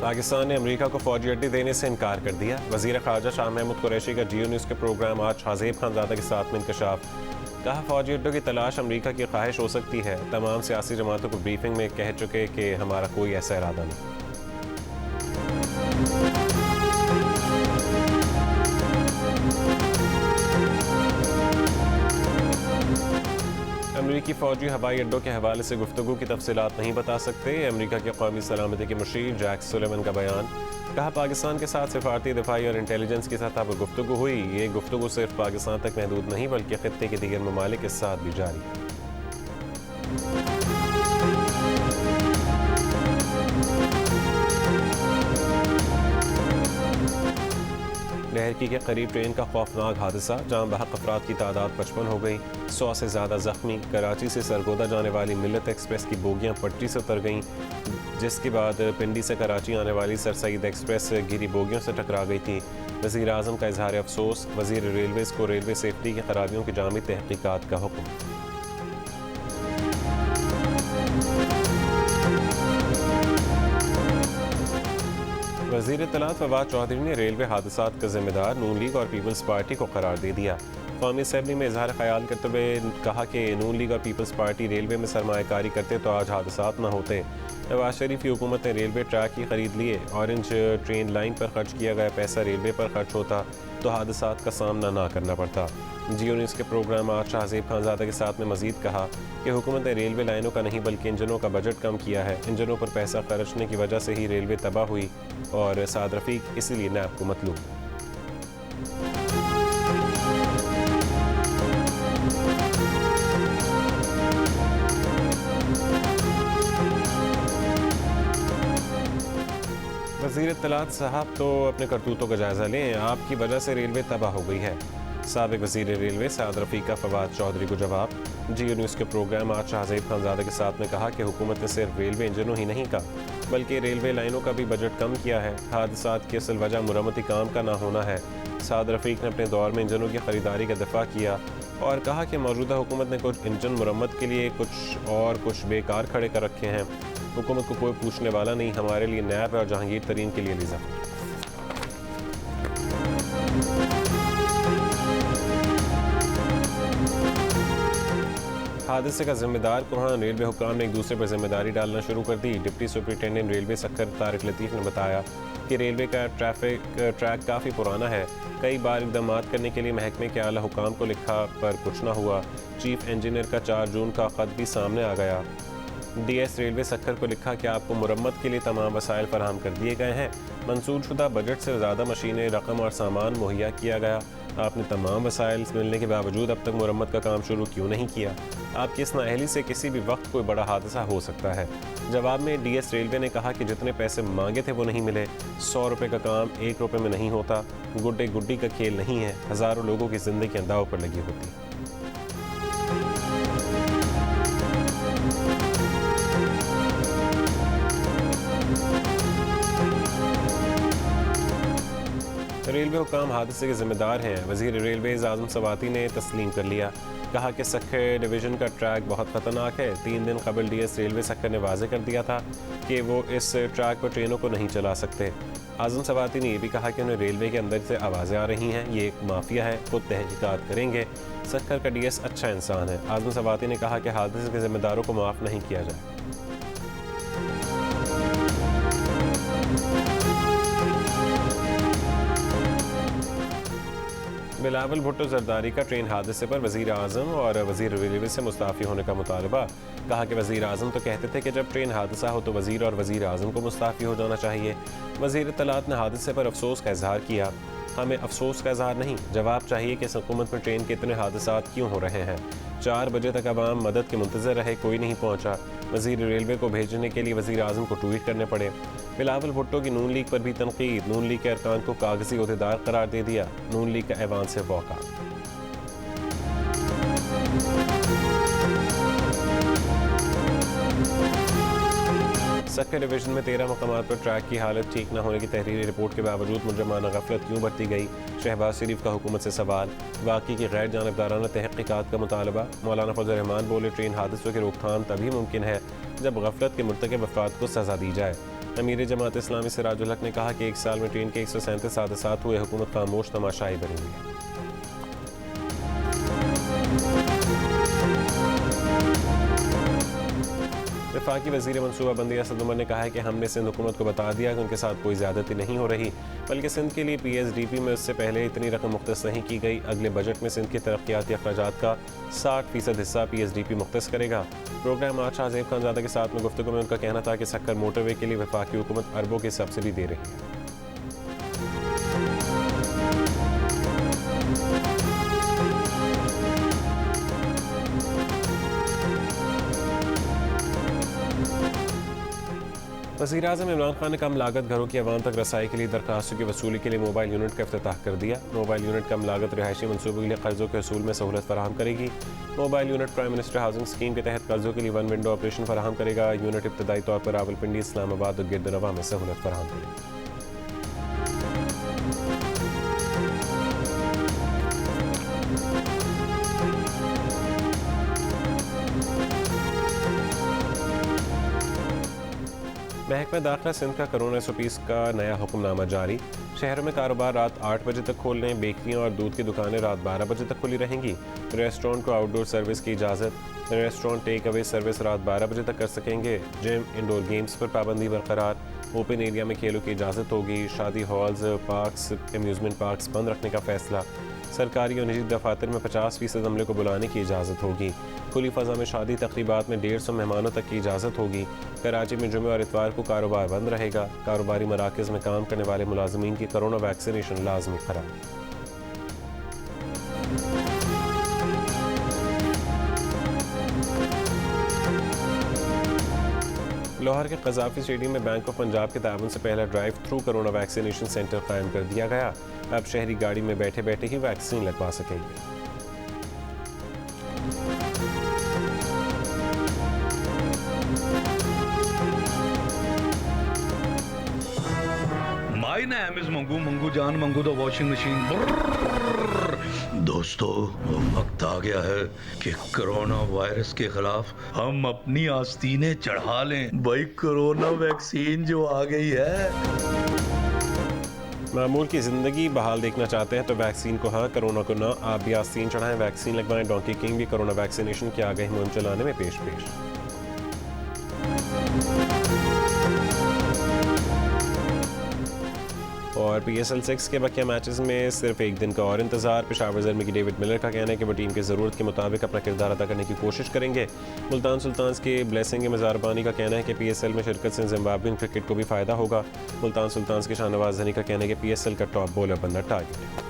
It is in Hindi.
पाकिस्तान ने अमेरिका को फौजी अड्डे देने से इनकार कर दिया। वज़ीर ख़ारजा शाह महमूद कुरैशी का जियो न्यूज़ के प्रोग्राम आज शाहज़ेब खानज़ादा के साथ में इंकशाफ। कहा, फौजी अड्डों की तलाश अमेरिका की ख्वाहिश हो सकती है। तमाम सियासी जमातों को ब्रीफिंग में कह चुके कि हमारा कोई ऐसा इरादा नहीं। अमरीकी फ़ौजी हवाई अड्डों के हवाले से गुफ्तगू की तफसीलात नहीं बता सकते। अमरीका के कौमी सलामती के मुशीर जैक सुलेवन का बयान। कहा, पाकिस्तान के साथ सिफारती दिफाई और इंटेलिजेंस की सतह पर गुफ्तगू हुई। ये गुफ्तगू सिर्फ पाकिस्तान तक महदूद नहीं बल्कि खित्ते के दीगर ममालिक के साथ भी जारी है। लहरकी के करीब ट्रेन का खौफनाक हादसा, जहां बहक अफराद की तादाद 55 हो गई, 100 से ज़्यादा जख्मी। कराची से सरगोदा जाने वाली मिल्लत एक्सप्रेस की बोगियां पटरी से उतर गईं, जिसके बाद पिंडी से कराची आने वाली सर सईद एक्सप्रेस गिरी बोगियों से टकरा गई थी। वज़ीर आज़म का इजहार अफसोस। वज़ीर रेलवेज़ को रेलवे सेफ्टी की खराबियों की जामी तहकीकात का हुक्म। वज़ीर इत्तलात फवाद चौधरी ने रेलवे हादसात का जिम्मेदार नून लीग और पीपल्स पार्टी को करार दे दिया। कौमी असम्बली में इजहार ख्याल करते हुए कहा कि नून लीग और पीपल्स पार्टी रेलवे में सरमायाकारी करते तो आज हादसात न होते। नवाज शरीफ की हुकूमत ने रेलवे ट्रैक की खरीद लिए। ऑरेंज ट्रेन लाइन पर खर्च किया गया पैसा रेलवे पर खर्च होता तो हादसात का सामना ना करना पड़ता। जियो न्यूज़ के प्रोग्राम आज शाहज़ेब खानज़ादा के साथ में मज़ीद कहा कि हुकूमत ने रेलवे लाइनों का नहीं बल्कि इंजनों का बजट कम किया है। इंजनों पर पैसा खर्चने की वजह से ही रेलवे तबाह हुई और साद रफ़ीक इसीलिए नैब को मतलूब। वज़ीर इत्तलात साहब तो अपने करतूतों का जायज़ा लें, आपकी वजह से रेलवे तबाह हो गई है। साबिक़ वज़ीर रेलवे साद रफ़ीक का फवाद चौधरी को जवाब। जियो न्यूज़ के प्रोग्राम आज शाहज़ेब खानज़ादा के साथ में कहा कि हुकूमत ने सिर्फ रेलवे इंजनों ही नहीं कहा बल्कि रेलवे लाइनों का भी बजट कम किया है। हादसात की असल वजह मुरम्मती काम का ना होना है। साद रफ़ीक ने अपने दौर में इंजनों की ख़रीदारी का दिफा किया और कहा कि मौजूदा हुकूमत ने कुछ इंजन मुरम्मत के लिए कुछ बेकार खड़े कर रखे हैं। हुकूमत को कोई पूछने वाला नहीं, हमारे लिए नैब है और जहांगीर तरीन के लिए लिज़ा। हादसे का जिम्मेदार कौन? रेलवे हुक्काम ने एक दूसरे पर जिम्मेदारी डालना शुरू कर दी। डिप्टी सुपरिटेंडेंट रेलवे सक्कर तारिक लतीफ़ ने बताया कि रेलवे का ट्रैक काफ़ी पुराना है। कई बार इक़दाम करने के लिए महकमे के आला हुक्काम को लिखा पर कुछ ना हुआ। चीफ इंजीनियर का 4 जून का ख़त भी सामने आ गया। DS रेलवे सक्कर को लिखा कि आपको मुरम्मत के लिए तमाम वसाइल फराहम कर दिए गए हैं। मंसूर शुदा बजट से ज़्यादा मशीनें, रकम और सामान मुहैया किया गया। आपने तमाम वसाइल मिलने के बावजूद अब तक मुरम्मत का काम शुरू क्यों नहीं किया? आपकी इस नाअहली से किसी भी वक्त कोई बड़ा हादसा हो सकता है। जवाब में DS रेलवे ने कहा कि जितने पैसे मांगे थे वो नहीं मिले। 100 रुपये का काम 1 रुपये में नहीं होता। गुड्डे गुड्डी का खेल नहीं है। हज़ारों लोगों की ज़िंदगी दांव पर लगी होती है। रेलवे हुक्काम हादसे के जिम्मेदार हैं। वज़ीर रेलवेज़ आज़म सवाती ने तस्लीम कर लिया। कहा कि सक्कर डिवीज़न का ट्रैक बहुत ख़तरनाक है। 3 दिन कबल DS रेलवे सक्कर ने वाज़े कर दिया था कि वो इस ट्रैक पर ट्रेनों को नहीं चला सकते। आज़म सवाती ने यह भी कहा कि उन्हें रेलवे के अंदर से आवाज़ें आ रही हैं, ये एक माफिया है, खुद तहकीकात करेंगे। सक्कर का DS अच्छा इंसान है। आज़म सवाती ने कहा कि हादसे के जिम्मेदारों को माफ़ नहीं किया जाए। बिलावल भुट्टो जरदारी का ट्रेन हादसे पर वज़ीर आज़म और वज़ीर रेलवे से मुस्ताफ़ी होने का मुतालबा। कहा कि वज़ीर आज़म तो कहते थे कि जब ट्रेन हादसा हो तो वज़ीर और वज़ीर आज़म को मुस्ताफ़ी हो जाना चाहिए। वज़ीर इत्तलात ने हादसे पर अफसोस का इजहार किया। हमें अफसोस का इजहार नहीं, जवाब चाहिए कि इस हुकूमत में ट्रेन के इतने हादसात क्यों हो रहे हैं। 4 बजे तक अवाम मदद के मुंतज़र रहे, कोई नहीं पहुँचा। वज़ीर रेलवे को भेजने के लिए वज़ीर आज़म को ट्वीट करने पड़े। बिलावल भुट्टो की नून लीग पर भी तनकीद। नून लीग के अरकान को कागजी ओहदेदार करार दे दिया। नून लीग का ऐवान से वॉकआउट। सक्कर डिवीजन में 13 मकामात पर ट्रैक की हालत ठीक न होने की तहरीरी रिपोर्ट के बावजूद मुजरमाना गफलत क्यों बरती गई। शहबाज शरीफ का हुकूमत से सवाल। वाक़ई की गैर जानबदाराना तहक़ीक़ात का मुतालबा। मौलाना फजल रहमान बोले ट्रेन हादसों की रोकथाम तभी मुमकिन है जब गफलत के मुर्तकब अफराद को सज़ा दी जाए। अमीर जमात इस्लामी सिराजुल हक ने कहा कि एक साल में ट्रेन के 137 हादसात हुए, हुकूमत खामोश तमाशाई बनी हुई है। वफाकी वज़ीर मनसूबाबंदी असद उमर ने कहा है कि हमने सिंध हुकूमत को बता दिया कि उनके साथ कोई ज़्यादती नहीं हो रही, बल्कि सिंध के लिए PSDP में उससे पहले इतनी रकम मुख्तस नहीं की गई। अगले बजट में सिंध के तरक्याती अखराजात का 60% हिस्सा PSDP मुख्तस करेगा। प्रोग्राम आज शाहज़ेब खानज़ादा के साथ में गुफ्तगू में उनका कहना था कि सक्कर मोटरवे के लिए वफाकी हुकूमत अरबों की सब्सिडी दे रही है। वज़ीर-ए-आज़म इमरान खान ने कम लागत घरों की अवाम तक रसाई के लिए दरखास्तों की वसूली के लिए मोबाइल यूनिट का इफ्तिताह कर दिया। मोबाइल यूनिट कम लागत रिहायशी मनसूबों के लिए कर्जों के असूल में सहूलत फराहम करेगी। Mobile unit prime minister housing scheme के तहत कर्जों के लिए वन विंडो ऑपरेशन फराहम करेगा। यूनिट इब्तदाई तौर पर रावलपिंडी, इस्लामाबाद और गिरदनवा में सहूलत फराहम करेगी। महकमा दाखिला सिंध का कोरोना SOPs का नया हुक्मनामा जारी। शहरों में कारोबार रात 8 बजे तक खोलने, बेकरियां और दूध की दुकानें रात 12 बजे तक खुली रहेंगी। रेस्टोरेंट को आउटडोर सर्विस की इजाज़त। रेस्टोरेंट टेक अवे सर्विस रात 12 बजे तक कर सकेंगे। जिम, इंडोर गेम्स पर पाबंदी बरकरार। ओपन एरिया में खेलों की इजाज़त होगी। शादी हॉल्स, पार्क्स, एम्यूजमेंट पार्क्स बंद रखने का फैसला। सरकारी और निजी दफातर में 50% अमले को बुलाने की इजाज़त होगी। खुली फ़ज़ा में शादी तकरीबात में 150 मेहमानों तक की इजाज़त होगी। कराची में जुमे और इतवार को कारोबार बंद रहेगा। कारोबारी मराकज़ में काम करने वाले मुलाजमीन की कोरोना वैक्सीनेशन लाजमी करार। लाहौर के कज़ाफ़ी स्टेडियम में बैंक ऑफ पंजाब के ताउन से पहला drive through corona vaccination centre कायम कर दिया गया। अब शहरी गाड़ी में बैठे बैठे ही वैक्सीन लगवा सकेंगे। My name is Mangu Mangu जान मंगू द वॉशिंग मशीन। दोस्तों, वक्त आ गया है कि कोरोना वायरस के खिलाफ हम अपनी आस्तीनें चढ़ा लें। भाई कोरोना वैक्सीन जो आ गई है। मामूल की ज़िंदगी बहाल देखना चाहते हैं तो वैक्सीन को हाँ, कोरोना को ना। आप भी आस्तीन चढ़ाएं, वैक्सीन लगवाएं। डोंकी किंग भी कोरोना वैक्सीनेशन की आगाही मुहिम चलाने में पेश। और PSL 6 के बकिया मैचेस में सिर्फ एक दिन का और इंतजार। पेशावर ज़र्मी की डेविड मिलर का कहना है कि वो टीम की ज़रूरत के मुताबिक अपना किरदार अदा करने की कोशिश करेंगे। मुल्तान सुल्तान्स के ब्लेसिंग मज़ारबानी का कहना है कि PSL में शिरकत से ज़िम्बाब्वियन क्रिकेट को भी फ़ायदा होगा। मुल्तान सुल्तान्स के शाहनवाज ज़नी का कहना है कि PSL का टॉप बॉलर बनना टारगेट है।